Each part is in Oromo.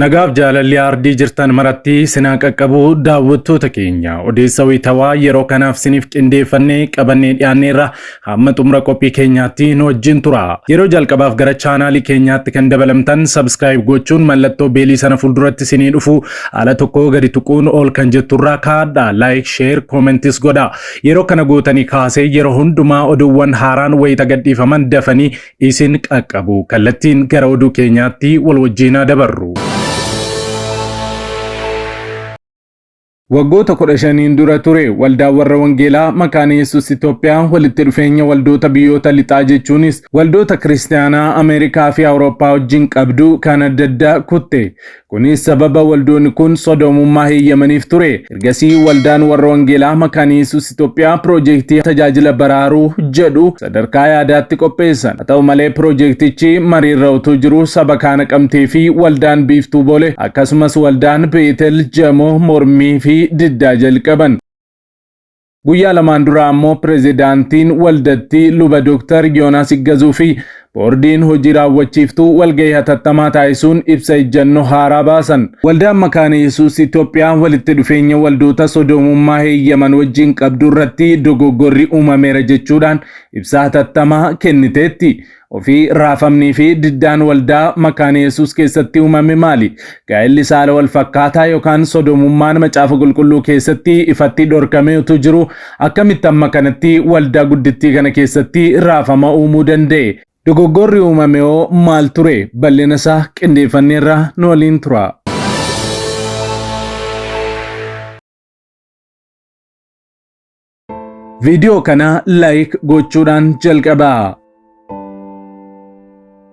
Nagaaf jaalalli ardii jirtan maratti sinaa qaqqabu daawwattoota keenya odeessa wayitawaa yeroo kanaaf siniif qindeeffannee qabannee dhiyaanneerra hamma xumura qophii keenyaatti nu wajjin tura. Yeroo jalqabaaf gara chaanaalii keenyaatti kan dabalamtan subscribe gochuun mallattoo beelii sana fuulduratti sinii dhufu haala tokko gadi tuquun ol kan jetturraa kaadha like share commentis godha. Yeroo kana gootanii kaasee yeroo hundumaa oduuwwan haaraan wayita gadhiifaman dafanii isin qaqqabu. Kallattiin gara oduu keenyaatti wal wajjin dabarru. Waggoota 15 dura ture waldaa warra wangeelaa makaana Yesuus Itoophiyaa walitti dhufeenya waldoota biyyoota lixaa jechuunis waldoota kiristaanaa Ameerikaa fi Awurooppaa wajjin qabdu kan adda addaa kutte. Kunis sababa waldoonni kun sodoomummaa heeyyamaniif ture. Ergasii waldaan warra wangeelaa makaana Yesuus Itoophiyaa piroojeektii tajaajila baraaruu jedhu sadarkaa yaadaatti qopheessan. Haa ta'u malee piroojeektichi mariirra utuu jiru saba kaan Naqamtee fi waldaan Biiftuu Boolee akkasumas waldaan Beetel Jamoo mormii fi diddaa jalqaban. Guyyaa lamaan dura ammoo pirezidaantiin waldatti luba Dr. Yoonaas Iggazuu fi boordiin hojii raawwachiiftuu walgahii hatattamaa taasisuun ibsa ejjennoo haaraa baasan. Waldaan makaana Yesuus Itoophiyaa walitti dhufeenya waldoota sodoomummaa heeyyaman wajjin qabdu irratti dogoggorri uumameera jechuudhaan ibsa hatattamaa kenniteetti. Ofii raafamnii fi diddaan waldaa makaana Yesuus keessatti uumame maali? Gaa'elli saala wal fakkaataa yookaan sodoomummaan macaafa qulqulluu keessatti ifatti dhorkamee utuu jiru akkamitti amma kanatti waldaa guddittii kana keessatti raafama uumuu danda'e? Dogoggorri uumame hoo maal ture? Bal'ina isaa qindeeffanneerra nu waliin tura. Viidiyoo kana like gochuudhaan jalqabaa.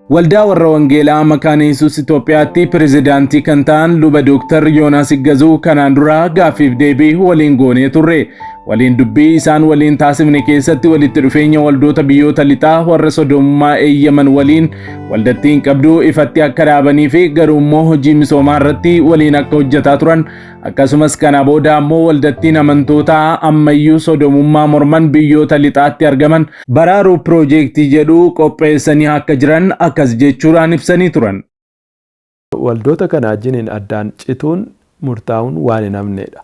Waldaa warra wangeelaa makaana Yesuus Itoophiyaatti pirezidaantii kan ta'an luba Dr. Yoonaas Iggazuu kanaan dura gaaffiif deebii waliin goonee turre. Waliin dubbii isaan waliin taasifne keessatti walitti dhufeenya waldoota biyyoota lixaa warra sodoomummaa eeyyaman waliin waldattiin qabdu ifatti akka dhaabanii fi garuu immoo hojii misoomaa irratti waliin akka hojjetaa turan akkasumas kana booda ammoo waldattiin amantoota ammayyuu sodoomummaa morman biyyoota lixaatti argaman baraaruu piroojeektii jedhu qopheessanii akka jiran akkas jechuudhaan ibsanii turan. Waldoota kana wajjin addaan cituun murtaa'uun waan hin hafnedha.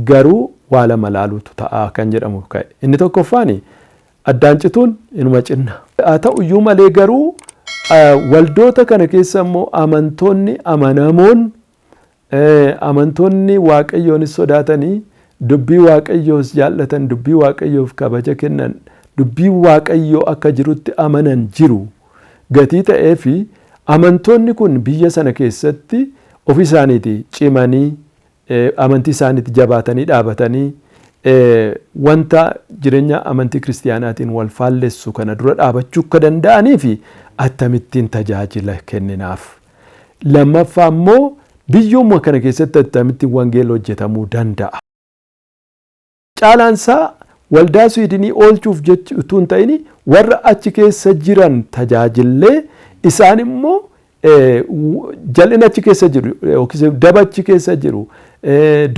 Garuu waa lama laaluutu ta'a kan jedhamu ka'e. Inni tokkoffaani addaan cituun inuma cinna. Haa ta'u iyyuu malee garuu waldoota kana keessa immoo amantoonni amanamoon amantoonni Waaqayyoonis sodaatanii dubbii Waaqayyoos jaallatan dubbii Waaqayyoof kabaja kennan dubbii Waaqayyoo akka jirutti amanan jiru. Gatii ta'ee fi amantoonni kun biyya sana keessatti ofii isaaniiti cimanii amantii isaaniitti jabaatanii dhaabatanii wanta jireenya amantii kiristiyaanaatiin wal faallessu kana dura dhaabachuu akka danda'anii fi attamittiin tajaajila kenninaaf. Lammaffaa immoo biyyuma kana keessatti attamittiin wangeelli hojjetamuu danda'a. Caalaansaa waldaa Swiidinii oolchuuf jechuun hin ta'in warra achi keessa jiran tajaajillee isaan immoo jal'ina achi keessa jiru yookiin daba achi keessa jiru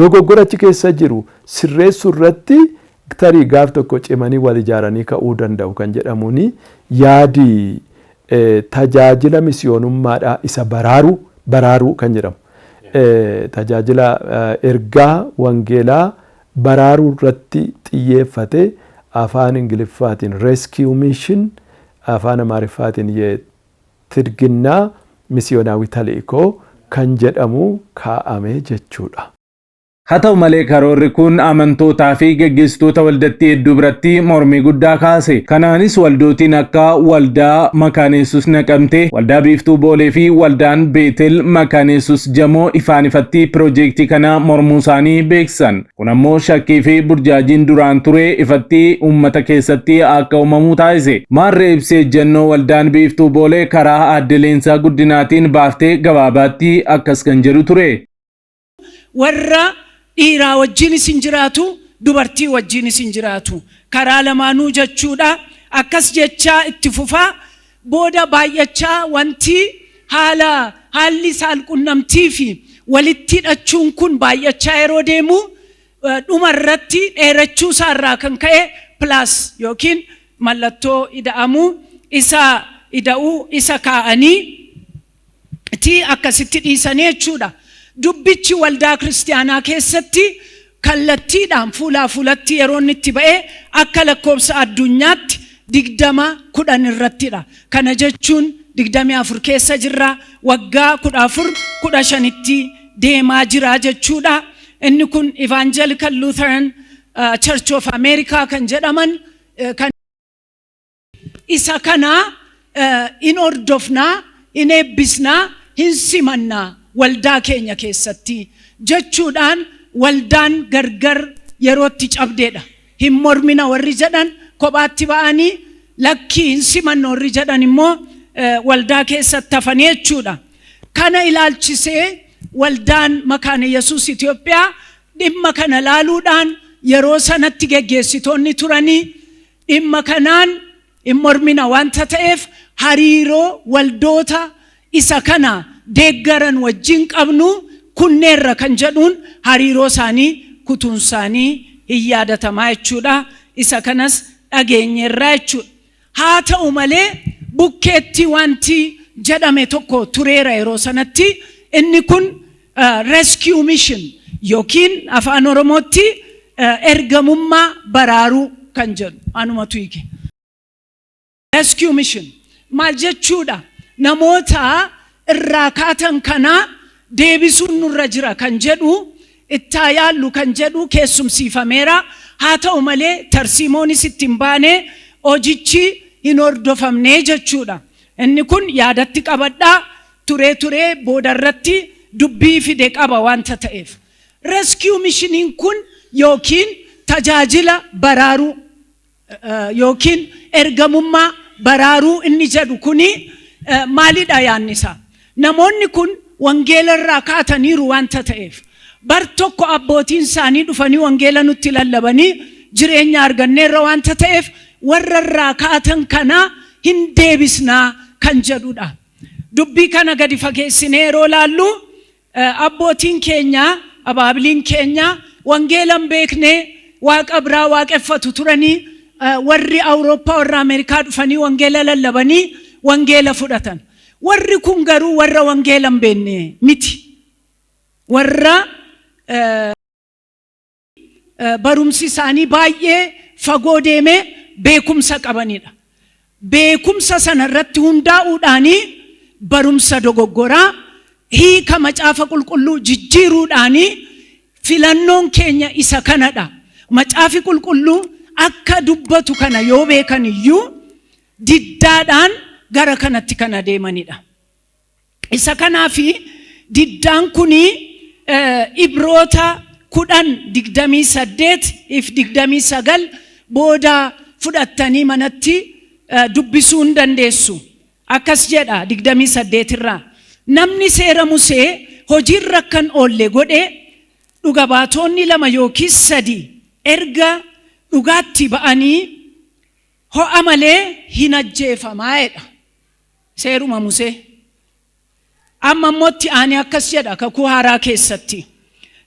dogoggora achi keessa jiru sirreessuu irratti tarii gaaf tokko cimanii wal ijaaranii ka'uu danda'u kan jedhamuuni yaadi tajaajila misiyoonummaadhaa isa baraaruu kan jedhamu tajaajila ergaa wangeelaa baraaruu irratti xiyyeeffate afaan Ingiliffaatiin rescue mission afaan Amaariffaatiin tirginnaa misiyoonaawii taliikoo kan jedhamu kaa'ame jechuudha. Haa ta'u malee karoorri kun amantootaa fi gaggeessitoota waldattii hedduu biratti mormii guddaa kaase. Kanaanis waldootiin akka waldaa makaana Yesuus Naqamtee, waldaa Biiftuu Boolee fi waldaan Beetel makaana Yesuus Jamoo ifaan ifatti piroojeektii kana mormuu isaanii beeksisan. Kun ammoo shakkii fi burjaajiin duraan ture ifatti uummata keessatti akka uumamuu taasise. Maarree ibsee ejjennoo waldaan Biiftuu Boolee karaa aadde Leensaa Guddinaatiin baaftee gabaabaatti akkas kan jedhu ture. Warra dhiiraa wajjin isin jiraatu dubartii wajjin isin jiraatu karaa lamaanuu jechuudha. Akkas jechaa itti fufaa booda baay'achaa wanti haalli saalqunnamtii fi walitti hidhachuun kun baay'achaa yeroo deemu dhuma irratti dheerachuu isaarraa kan ka'e plus yookiin mallattoo ida'amuu isa ida'uu isa kaa'anii ti akkasitti dhiisanii jechuudha. Dubbichi waldaa kiristaanaa keessatti kallattiidhaan fuulaa fuulatti yeroo inni itti ba'ee akka lakkoobsa addunyaatti 2010 irrattidha. Kana jechuun 24 keessa jirra, waggaa 14-15tti deemaa jira jechuudha. Inni kun Evangelical Lutheran Church of America kan jedhaman kan isa kana in hordofnaa, in eebbisnaa, hin simannaa waldaa keenya keessatti jechuudhaan waldaan gargar yerootti cabdeedha. Hin mormina warri jedhan kophaatti ba'anii lakkii hin simanna warri jedhan immoo waldaa keessatti hafanii jechuudha. Kana ilaalchisee waldaan Makaana Yesuus Itoophiyaa dhimma kana laaluudhaan yeroo sanatti geggeessitoonni turanii dhimma kanaan hin mormina wanta ta'eef hariiroo waldoota isa kana deeggaran wajjin qabnu kunneerra kan jedhuun hariiroo isaanii kutuun isaanii hin yaadatamaa jechuudha. Isa kanas dhageenyeerra jechuudha. Haa ta'u malee bukkeetti wanti jedhame tokko tureera yeroo sanatti. Inni kun rescue mission yookiin afaan Oromootti ergamummaa baraaruu kan jedhu anumatu hiike. Rescue mission maal jechuudha? Namoota irraa kaatan kana deebisuun nurra jira kan jedhu itti yaallu kan jedhu keessumsiifameera. Haa ta'u malee tarsiimoonis ittiin baane hojichi hin hordofamne jechuudha. Inni kun yaadatti qabadhaa turee boodarratti dubbii fide qaba wanta ta'eef. Rescue missioniin kun yookiin tajaajila baraaruu yookiin ergamummaa baraaruu inni jedhu kuni maalidha yaannisa? Namoonni kun wangeela irraa kaataniiru wanta ta'eef bar tokko abbootiin isaanii dhufanii wangeela nutti lallabanii jireenya arganneerra wanta ta'eef warra irraa kaatan kana hin deebisnaa kan jedhudha. Dubbii kana gadi fageessinee yeroo laallu abbootiin keenya, abaabiliin keenya wangeelan beeknee waaqa biraa waaqeffatu turanii warri Awurooppaa warra Ameerikaa dhufanii wangeela lallabanii wangeela fudhatan. Warri kun garuu warra wangeelan beekne miti. Warra barumsi isaanii baay'ee fagoo deemee beekumsa qabanidha. Beekumsa sana irratti hundaa'uudhaanii barumsa dogoggoraa hiika macaafa qulqulluu jijjiiruudhaanii filannoon keenya isa kanadha. Macaafi qulqulluu akka dubbatu kana yoo beekan iyyuu diddaadhaan gara kanatti kana deemanidha. Isa kanaafi diddaan kuni Ibroota 10:28-29 booda fudhattanii manatti dubbisuu hin dandeessu. Akkas jedha 28 irraa. Namni seera Musee hojiirra kan oolle godhe dhuga baatonni 2 yookiin 3 erga dhugaatti ba'anii ho'a malee hin ajjeefamaadha. Seeruma Musee. Amma mootti ani akkas jedha kakuu haaraa keessatti.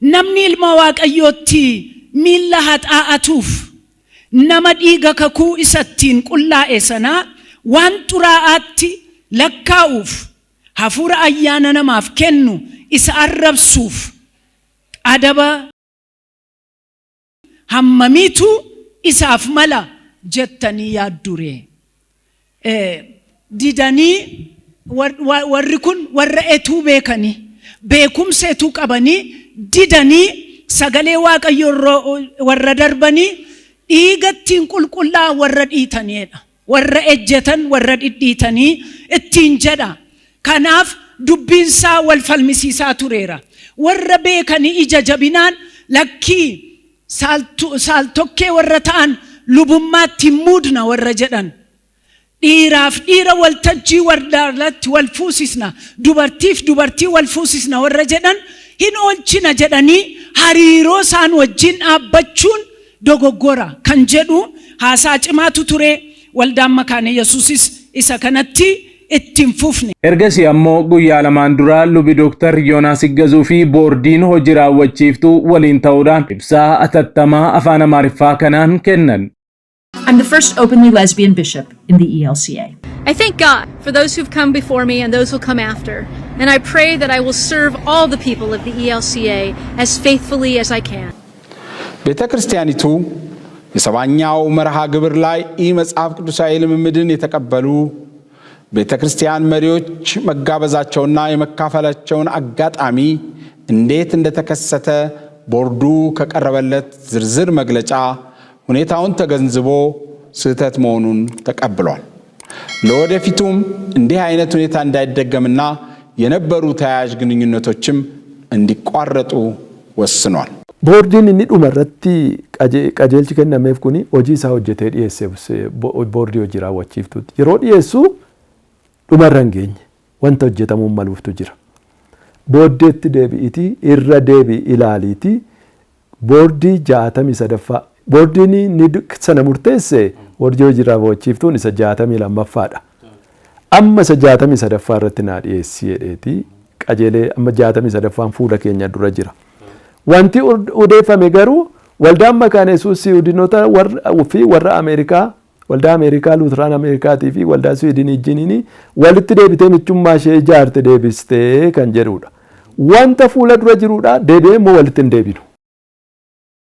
Namni ilma Waaqayyootti miilla haxaa'atuuf nama dhiiga kakuu isattiin qullaa'e sanaa waan xuraa'aatti lakkaa'uuf hafuura ayyaana namaaf kennu isa arrabsuuf adaba hammamiitu isaaf mala jettanii yaaddure. Didanii warri kun warra etuu beekanii beekumsa etuu qabanii didanii sagalee Waaqayyoo warra darbanii dhiigattiin qulqullaa warra dhiitaniidha. Warra ejjetan warra dhidhiitanii ittiin jedha. Kanaaf dubbiinsaa wal falmisiisaa tureera. Warra beekanii ija jabinaan lakkii saaltokkee warra ta'an lubummaatti muudna warra jedhan. Dhiiraaf dhiira waltajjii wardaalatti wal fuusisna, dubartiif dubartii wal fuusisna warra jedhan hin oolchina jedhanii hariiroo isaan wajjin dhaabbachuun dogoggora kan jedhu haasaa cimaatu ture. Waldaan Makaana Yesuusis isa kanatti ittiin fufne. Ergasii ammoo guyyaa lamaan dura lubi Dr. Yoonaas Iggazuu fi boordiin hojii raawwachiiftuu waliin ta'uudhaan ibsaa atattamaa afaan Amaariffaa kanaan kennan. I'm the first openly lesbian bishop in the ELCA. I thank God for those who've come before me and those who'll come after, and I pray that I will serve all the people of the ELCA as faithfully as I can. ቤተ ክርስቲያኒቱ የሰባኛው መርሃ ግብር ላይ መጽሐፍ ቅዱሳዊ ልምምድን የተቀበሉ ቤተ ክርስቲያን መሪዎች መጋበዛቸውና የመካፈላቸውን አጋጣሚ እንዴት እንደተከሰተ ቦርዱ ከቀረበለት ዝርዝር መግለጫ ሁኔታውን ተገንዝቦ ስህተት መሆኑን ተቀብሏል። ለወደፊቱም እንዲህ አይነት ሁኔታ እንዳይደገምና የነበሩ ተያያዥ ግንኙነቶችም እንዲቋረጡ ወስኗል። ቦርዲን inni dhumarratti qajeelchi kennameef kuni hojii isaa hojjetee dhiyeesseef boordii hojii raawwachiiftuuti. Yeroo dhiyeessu dhumarra hin geenye wanta hojjetamuun maluuftu jira. Booddeetti deebi'iti irra deebi'i ilaaliiti boordii 63ffaa boordiin ni sana murteesse boordii hojii raawwachiiftuun isa 62ffaadha. Amma isa 63ffaa irratti naa dhiyeessi jedheeti qajeelee amma 63ffaan fuula keenya dura jira. Wanti odeeffame garuu waldaan makaana Yesuus Yihuudinoota warra Ameerikaa waldaa Ameerikaa Luuteraan Ameerikaatii fi waldaa Swiidin ijjiniin walitti deebitee michummaa ishee ijaarte deebistee kan jedhudha. Wanta fuula dura jirudha deebi'ee immoo walitti hin deebinu.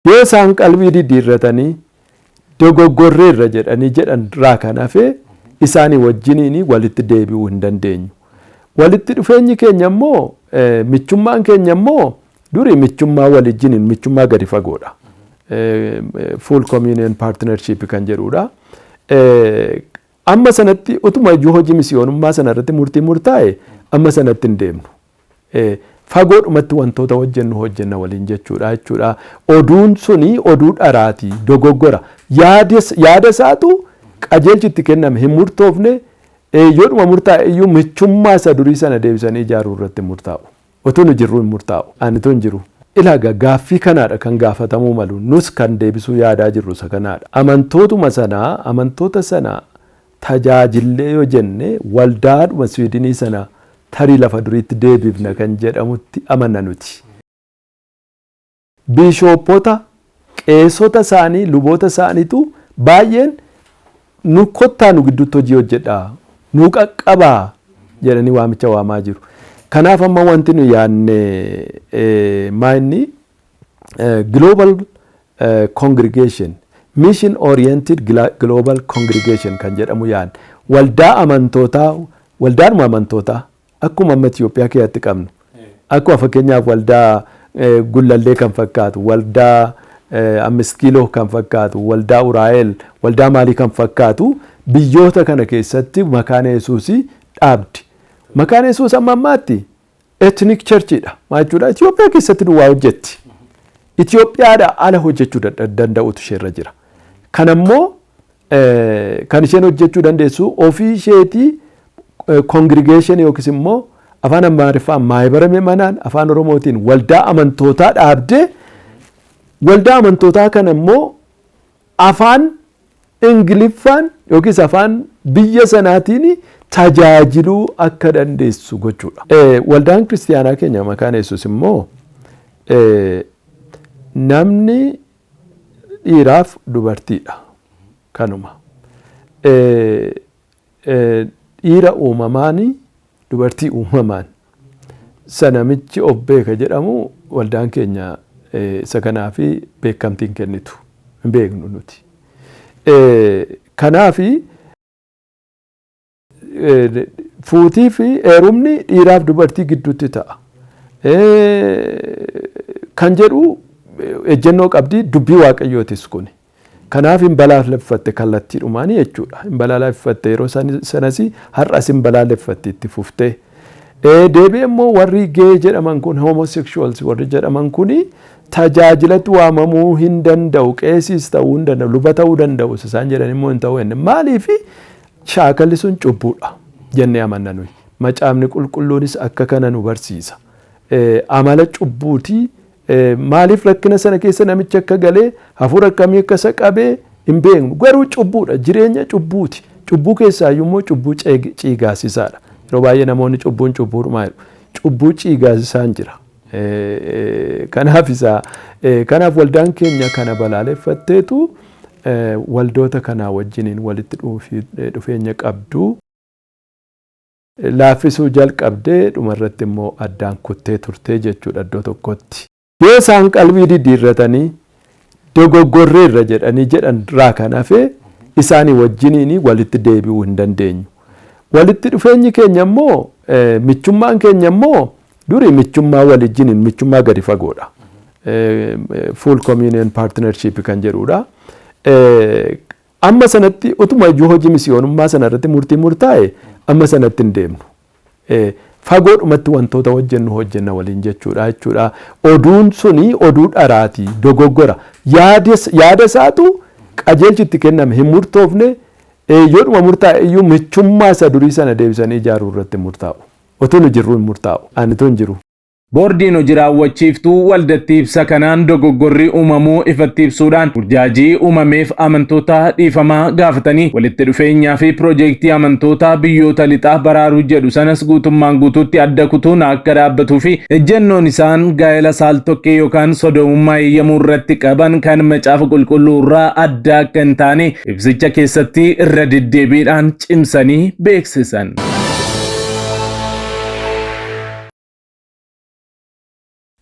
Yoo isaan qalbii diddiirratanii dogoggorreerra jedhanii jedhan irraa kan hafe isaanii wajjiniin walitti deebi'uu hin dandeenyu. Walitti dhufeenyi keenya immoo michummaan keenya immoo duri michummaa walijjiniin michummaa gadi fagoodha. Full communion partnership kan jedhudha. Amma sanatti utuma iyyuu hojii misiyoonummaa sanarratti murtii murtaa'e amma sanatti hin deemnu. Fagoodhumatti wantoota hojjenna waliin jechuudha. Oduun suni oduu dharaati dogoggora. Yaada isaatu qajeelchitti kenname hin murtoofne yoodhuma murtaa'e iyyuu michummaa isa durii sana deebisanii ijaaruu irratti murtaa'u. Otuun jirru hin murtaa'u. Ani tun jiru. Ilaaga gaaffii kanaadha kan gaafatamuu malu nus kan deebisuu yaadaa jirru isa kanaadha. Amantoota sana tajaajillee yoo jenne waldaadhuma Swiidinii sana tarii lafa duriitti deebifna kan jedhamutti amanna nuti. Biishooppota qeesota isaanii luboota isaaniitu baay'een nu kottaa nu gidduutti hojii hojjedhaa nu qaqqabaa jedhanii waamicha waamaa jiru. Kanaaf amma wanti nu yaanne maayinni global congregation mission oriented global congregation kan jedhamu yaan waldaa waldaadhuma amantootaa akkuma amma Itoophiyaa keessatti qabnu akkuma fakkeenyaaf waldaa Gullallee kan fakkaatu waldaa 5 kiiloo kan fakkaatu waldaa Uraa'el waldaa maalii kan fakkaatu biyyoota kana keessatti makaana Yesuusii dhaabdi. Makaana Yesuus amma ammaatti ethnic churchidha. Maal jechuudha? Itoophiyaa keessatti duwwaa hojjetti. Itoophiyaadha ala hojjechuu danda'utu isheerra jira. Kanammoo kan isheen hojjechuu dandeessu ofii isheetii congregation yookiis immoo afaan Amaariffaan maayibara mi'manaan afaan Oromootiin waldaa amantootaa dhaabdee waldaa amantootaa kana immoo afaan Ingiliffaan yookiis afaan biyya sanaatiin tajaajiluu akka dandeessu gochuudha. Waldaan kiristaanaa keenya makaana Yesuus immoo namni dhiiraaf dubartiidha kanuma. Dhiira uumamaanii dubartii uumamaan sanamichi of beeka jedhamu waldaan keenya isa kanaa fi beekamtiin kennitu hin beeknu nuti. Kanaafi fuutii fi heerumni dhiiraaf dubartii gidduutti ta'a. Kan jedhu ejjennoo qabdi dubbii waaqayyootis kuni. Kanaaf hin balaaleffatte kallattiidhumaanii jechuudha. Hin balaaleffatte yeroo sanas har'as hin balaaleffatte itti fuftee. Deebi'ee immoo warri gee jedhaman kun homosexuals warri jedhaman kuni tajaajilatti waamamuu hin danda'u qeesiis ta'uu hin danda'u luba ta'uu danda'u isaan jedhan immoo hin ta'uu hin maaliif shaakalli sun cubbuudha jennee amanna nuyi. Macaafni qulqulluunis akka kana nu barsiisa. Amala cubbuutii maaliif rakkina sana keessa namichi akka galee hafuura akkamii akka isa qabee hin beeknu garuu cubbuudha jireenya cubbuuti. Cubbuu keessaayyuu immoo cubbuu ciigaasisaadha. Yeroo baay'ee namoonni cubbuudhumaa jedhu cubbuu ciigaasisaan jira. Kanaaf waldaan keenya kana balaaleffatteetu waldoota kanaa wajjiniin walitti dhufeenya qabdu laaffisuu jalqabdee dhumarratti immoo addaan kuttee turtee jechuudha iddoo tokkotti. Yoo isaan qalbii diddiirratanii dogoggorreerra jedhan raa kan hafe isaanii wajjiniin walitti deebi'uu hin dandeenyu. Walitti dhufeenyi keenya immoo michummaan keenya immoo durii michummaa walijjiniin michummaa gadi fagoodha. Full communion partnership kan jedhudha. Amma sanatti utuma iyyuu hojii misiyoonummaa sanarratti murtii murtaa'e amma sanatti hin deemnu. Fagoodhumatti wantoota hojjenna waliin jechuudha. Oduun suni oduu dharaati dogoggora. Yaada isaatu qajeelchitti kenname hin murtoofne yoodhuma murtaa'e iyyuu michummaa isa durii sana deebisanii ijaaruu irratti murtaa'u. Otoo nu jirru hin murtaa'u. Ani tun jiru. Boordiin hojii raawwachiiftuu waldatti ibsa kanaan dogoggorri uumamuu ifatti ibsuudhaan burjaajii uumameef amantoota dhiifamaa gaafatanii walitti dhufeenyaa fi piroojeektii amantoota biyyoota lixaa baraaruu jedhu sanas guutummaan guutuutti adda kutuun akka dhaabbatuu fi ejjennoon isaan gaa'ela saaltokkee yookaan sodoomummaa eeyyamuu irratti qaban kan macaafa qulqulluu irraa adda akka hin taane ibsicha keessatti irra deddeebiidhaan cimsanii beeksisan.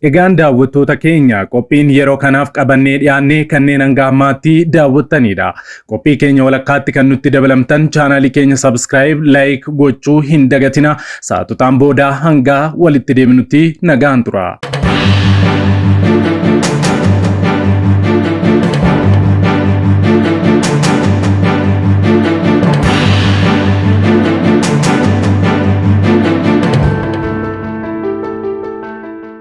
Egaan daawwattoota keenya qophiin yeroo kanaaf qabannee dhiyaannee kanneen hanga ammaatti daawwattanidha. Qophii keenya walakkaatti kan nutti dabalamtan chaanaalii keenya subscribe, like gochuu hin dagatina. Sa'aatotaan booda hanga walitti deebinutti nagaan tura.